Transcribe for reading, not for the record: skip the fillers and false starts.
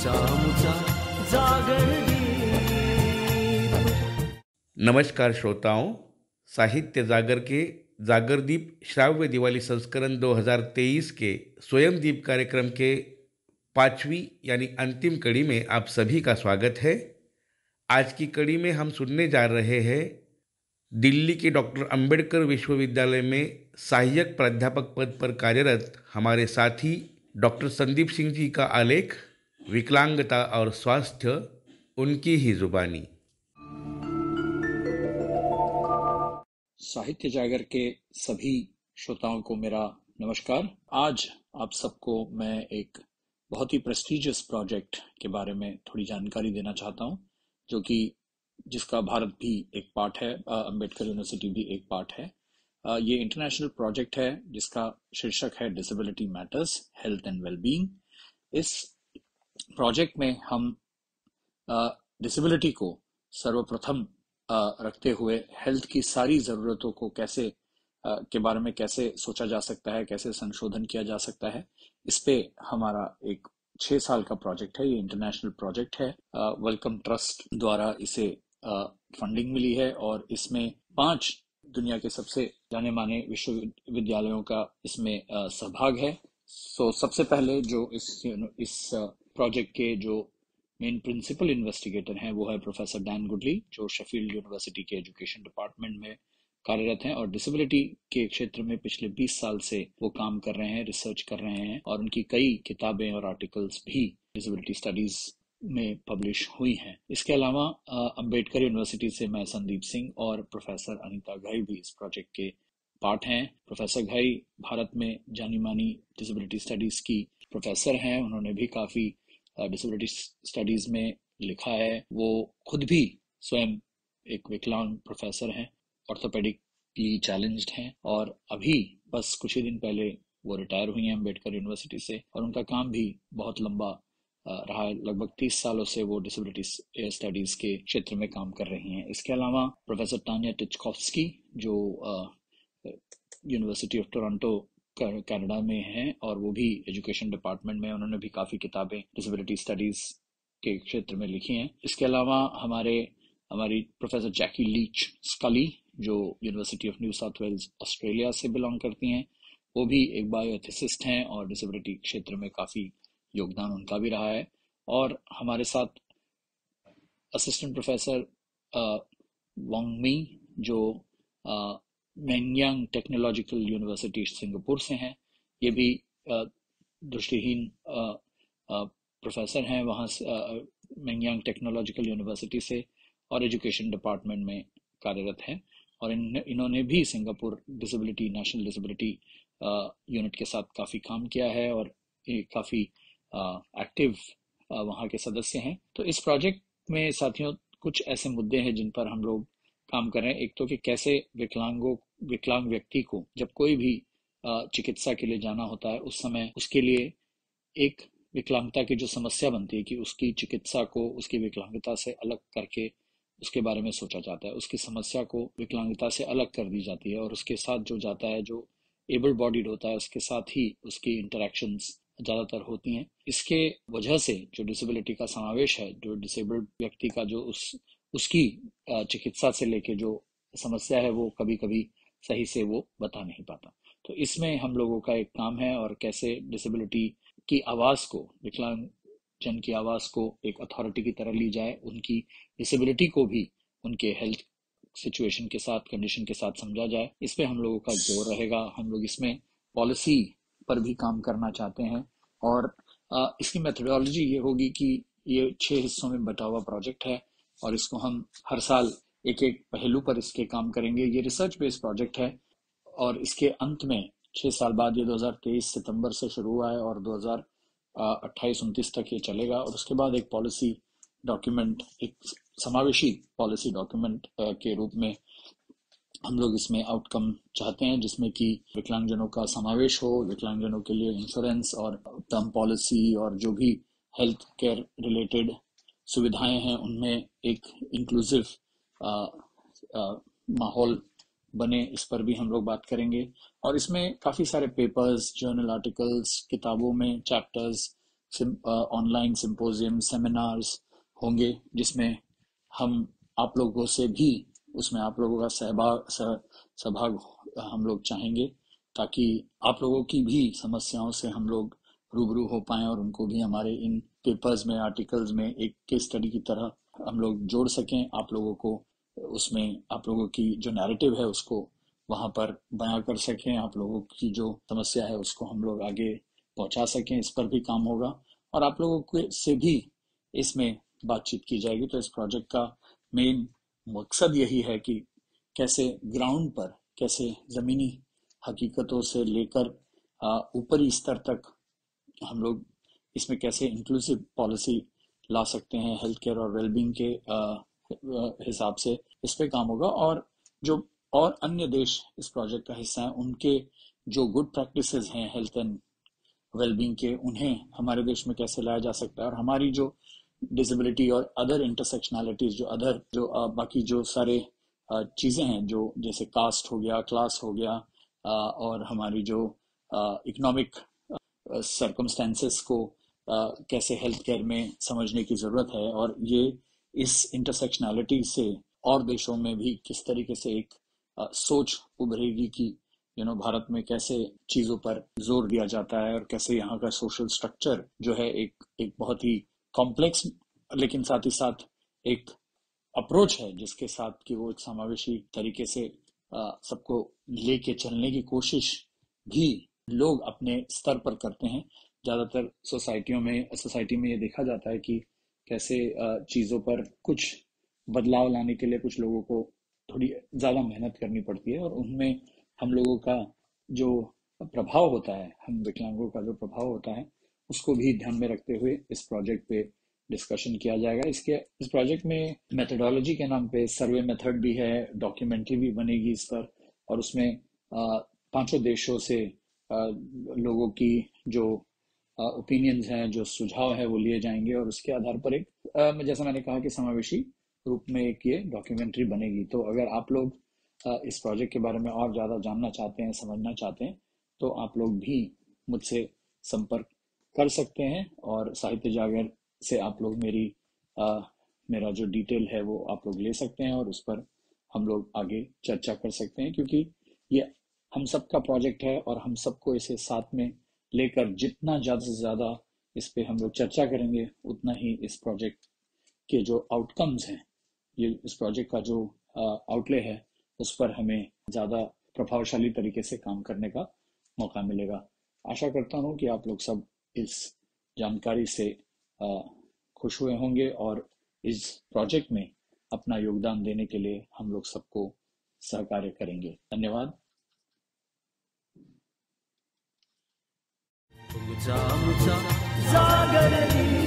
आमचा जागर दीप। नमस्कार श्रोताओं, साहित्य जागर के जागरदीप श्राव्य दिवाली संस्करण 2023 के स्वयं दीप कार्यक्रम के 5वीं यानी अंतिम कड़ी में आप सभी का स्वागत है। आज की कड़ी में हम सुनने जा रहे हैं दिल्ली के डॉक्टर अंबेडकर विश्वविद्यालय में सहायक प्राध्यापक पद पर कार्यरत हमारे साथी डॉक्टर संदीप सिंह जी का आलेख विकलांगता और स्वास्थ्य, उनकी ही जुबानी। साहित्य जागर के सभी श्रोताओं को मेरा नमस्कार। आज आप सबको मैं एक बहुत ही प्रेस्टिजियस प्रोजेक्ट के बारे में थोड़ी जानकारी देना चाहता हूं, जो कि जिसका भारत भी एक पार्ट है, अंबेडकर यूनिवर्सिटी भी एक पार्ट है। ये इंटरनेशनल प्रोजेक्ट है जिसका शीर्षक है disability matters, health and wellbeing. इस प्रोजेक्ट में हम डिसेबिलिटी को सर्वप्रथम रखते हुए हेल्थ की सारी ज़रूरतों को कैसे के बारे में कैसे सोचा जा सकता है, कैसे संशोधन किया जा सकता है, इस पे हमारा एक 6 साल का प्रोजेक्ट है। ये इंटरनेशनल प्रोजेक्ट है। वेलकम ट्रस्ट द्वारा इसे फंडिंग मिली है और इसमें 5 दुनिया के सबसे जाने माने विश्वविद्यालयों का इसमें सहभाग है। सबसे पहले जो इस प्रोजेक्ट के जो मेन प्रिंसिपल इन्वेस्टिगेटर हैं वो है प्रोफेसर डैन गुडली, जो शेफील्ड यूनिवर्सिटी के एजुकेशन डिपार्टमेंट में कार्यरत हैं और डिसेबिलिटी के क्षेत्र में पिछले 20 साल से वो काम कर रहे हैं, रिसर्च कर रहे हैं और उनकी कई किताबें और आर्टिकल्स भी डिसेबिलिटी स्टडीज में पब्लिश हुई हैं। इसके अलावा अंबेडकर यूनिवर्सिटी से मैं संदीप सिंह और प्रोफेसर अनीता घई भी इस प्रोजेक्ट के पार्ट हैं। प्रोफेसर घई भारत में जानी मानी डिसेबिलिटी स्टडीज की प्रोफेसर हैं। उन्होंने भी काफ़ी डिसेबिलिटी स्टडीज में लिखा है। वो खुद भी स्वयं एक विकलांग प्रोफेसर हैं, ऑर्थोपेडिकली चैलेंज्ड हैं और अभी बस कुछ ही दिन पहले वो रिटायर हुई हैं अम्बेडकर यूनिवर्सिटी से और उनका काम भी बहुत लंबा रहा है। लगभग 30 सालों से वो डिसेबिलिटी स्टडीज के क्षेत्र में काम कर रही हैं। इसके अलावा प्रोफेसर टान्या टिचकॉफ्स्की, जो यूनिवर्सिटी ऑफ टोरंटो कनाडा में हैं और वो भी एजुकेशन डिपार्टमेंट में, उन्होंने भी काफ़ी किताबें डिसेबिलिटी स्टडीज के क्षेत्र में लिखी हैं। इसके अलावा हमारी प्रोफेसर जैकी लीच स्कली, जो university of New South Wales Australia से बिलोंग करती हैं, वो भी एक बायोएथिसिस्ट हैं और डिसेबिलिटी क्षेत्र में काफ़ी योगदान उनका भी रहा है। और हमारे साथ असिस्टेंट प्रोफेसर वांग मी, जो मेनयांग टेक्नोलॉजिकल यूनिवर्सिटी सिंगापुर से हैं, ये भी दृष्टिहीन प्रोफेसर हैं वहाँ से, मेनयांग टेक्नोलॉजिकल यूनिवर्सिटी से और एजुकेशन डिपार्टमेंट में कार्यरत हैं और इन्होंने भी Singapore disability national disability unit के साथ काफ़ी काम किया है और काफ़ी एक्टिव वहाँ के सदस्य हैं। तो इस प्रोजेक्ट में साथियों कुछ ऐसे मुद्दे हैं जिन पर हम लोग काम कर रहे हैं। एक तो कि कैसे विकलांग व्यक्ति को जब कोई भी चिकित्सा के लिए जाना होता है उस समय उसके लिए एक विकलांगता की जो समस्या बनती है कि उसकी चिकित्सा को उसकी विकलांगता से अलग करके उसके बारे में सोचा जाता है, उसकी समस्या को विकलांगता से अलग कर दी जाती है और उसके साथ जो जाता है, जो एबल बॉडीड होता है, उसके साथ ही उसकी इंटरेक्शंस ज़्यादातर होती हैं। इसके वजह से जो डिसेबिलिटी का समावेश है, जो डिसेबल्ड व्यक्ति का जो उसकी चिकित्सा से लेके जो समस्या है वो कभी कभी सही से वो बता नहीं पाता। तो इसमें हम लोगों का एक काम है और कैसे डिसेबिलिटी की आवाज़ को, विकलांग जन की आवाज़ को एक अथॉरिटी की तरह ली जाए, उनकी डिसेबिलिटी को भी उनके हेल्थ सिचुएशन के साथ, कंडीशन के साथ समझा जाए। इस पे हम लोगों का जोर रहेगा। हम लोग इसमें पॉलिसी पर भी काम करना चाहते हैं और इसकी मेथोडोलॉजी ये होगी कि ये 6 हिस्सों में बटा हुआ प्रोजेक्ट है और इसको हम हर साल एक एक पहलू पर इसके काम करेंगे। ये रिसर्च बेस्ड प्रोजेक्ट है और इसके अंत में 6 साल बाद, ये 2023 सितंबर से शुरू हुआ है और 2028-29 तक ये चलेगा और उसके बाद एक पॉलिसी डॉक्यूमेंट, एक समावेशी पॉलिसी डॉक्यूमेंट के रूप में हम लोग इसमें आउटकम चाहते हैं, जिसमें कि विकलांगजनों का समावेश हो, विकलांगजनों के लिए इंश्योरेंस और टर्म पॉलिसी और जो भी हेल्थ केयर रिलेटेड सुविधाएं हैं उनमें एक इंक्लूसिव माहौल बने, इस पर भी हम लोग बात करेंगे। और इसमें काफ़ी सारे पेपर्स, जर्नल आर्टिकल्स, किताबों में चैप्टर्स ऑनलाइन सिंपोजियम सेमिनार्स होंगे, जिसमें हम आप लोगों से भी उसमें आप लोगों का सहभाग हम लोग चाहेंगे, ताकि आप लोगों की भी समस्याओं से हम लोग रूबरू हो पाएं और उनको भी हमारे इन पेपर्स में, आर्टिकल्स में एक केस स्टडी की तरह हम लोग जोड़ सकें। आप लोगों को उसमें आप लोगों की जो नैरेटिव है उसको वहां पर बयां कर सकें, आप लोगों की जो समस्या है उसको हम लोग आगे पहुंचा सकें, इस पर भी काम होगा। और आप लोगों के से भी इसमें बातचीत की जाएगी। तो इस प्रोजेक्ट का मेन मकसद यही है कि कैसे ग्राउंड पर, कैसे जमीनी हकीकतों से लेकर ऊपरी स्तर तक हम लोग इसमें कैसे इंक्लूसिव पॉलिसी ला सकते हैं हेल्थ केयर और वेलबींग के हिसाब से, इस पे काम होगा। और जो और अन्य देश इस प्रोजेक्ट का हिस्सा हैं, उनके जो गुड प्रैक्टिसेस हैं हेल्थ एंड वेलबींग के, उन्हें हमारे देश में कैसे लाया जा सकता है। और हमारी जो डिसेबिलिटी और अदर इंटरसेक्शनैलिटीज, जो अदर जो बाकी जो सारे चीजें हैं, जो जैसे कास्ट हो गया, क्लास हो गया, और हमारी जो इकोनॉमिक सर्कमस्टेंसेस को कैसे हेल्थ केयर में समझने की जरूरत है, और ये इस इंटरसेक्शनैलिटी से और देशों में भी किस तरीके से एक सोच उभरेगी कि भारत में कैसे चीजों पर जोर दिया जाता है, और कैसे यहाँ का सोशल स्ट्रक्चर जो है एक बहुत ही कॉम्प्लेक्स, लेकिन साथ ही साथ एक अप्रोच है जिसके साथ कि वो एक समावेशी तरीके से सबको लेके चलने की कोशिश भी लोग अपने स्तर पर करते हैं। ज्यादातर सोसाइटी में ये देखा जाता है कि कैसे चीजों पर कुछ बदलाव लाने के लिए कुछ लोगों को थोड़ी ज्यादा मेहनत करनी पड़ती है, और उनमें हम लोगों का जो प्रभाव होता है, हम विकलांगों का जो प्रभाव होता है, उसको भी ध्यान में रखते हुए इस प्रोजेक्ट पे डिस्कशन किया जाएगा। इस प्रोजेक्ट में मेथोडोलॉजी के नाम पे सर्वे मेथड भी है, डॉक्यूमेंट्री भी बनेगी इस पर, और उसमें 5 देशों से लोगों की जो ओपिनियंस हैं, जो सुझाव है, वो लिए जाएंगे, और उसके आधार पर एक जैसा मैंने कहा कि समावेशी रूप में एक ये डॉक्यूमेंट्री बनेगी। तो अगर आप लोग इस प्रोजेक्ट के बारे में और ज़्यादा जानना चाहते हैं, समझना चाहते हैं, तो आप लोग भी मुझसे संपर्क कर सकते हैं, और साहित्य जागर से आप लोग मेरा जो डिटेल है वो आप लोग ले सकते हैं, और उस पर हम लोग आगे चर्चा कर सकते हैं, क्योंकि ये हम सबका प्रोजेक्ट है, और हम सबको इसे साथ में लेकर जितना ज़्यादा से ज़्यादा इस पे हम लोग चर्चा करेंगे, उतना ही इस प्रोजेक्ट के जो आउटकम्स हैं, ये इस प्रोजेक्ट का जो आउटले है, उस पर हमें ज़्यादा प्रभावशाली तरीके से काम करने का मौका मिलेगा। आशा करता हूँ कि आप लोग सब इस जानकारी से खुश हुए होंगे, और इस प्रोजेक्ट में अपना योगदान देने के लिए हम लोग सबको सहकार्य करेंगे। धन्यवाद। तुझा मुझा जागरणी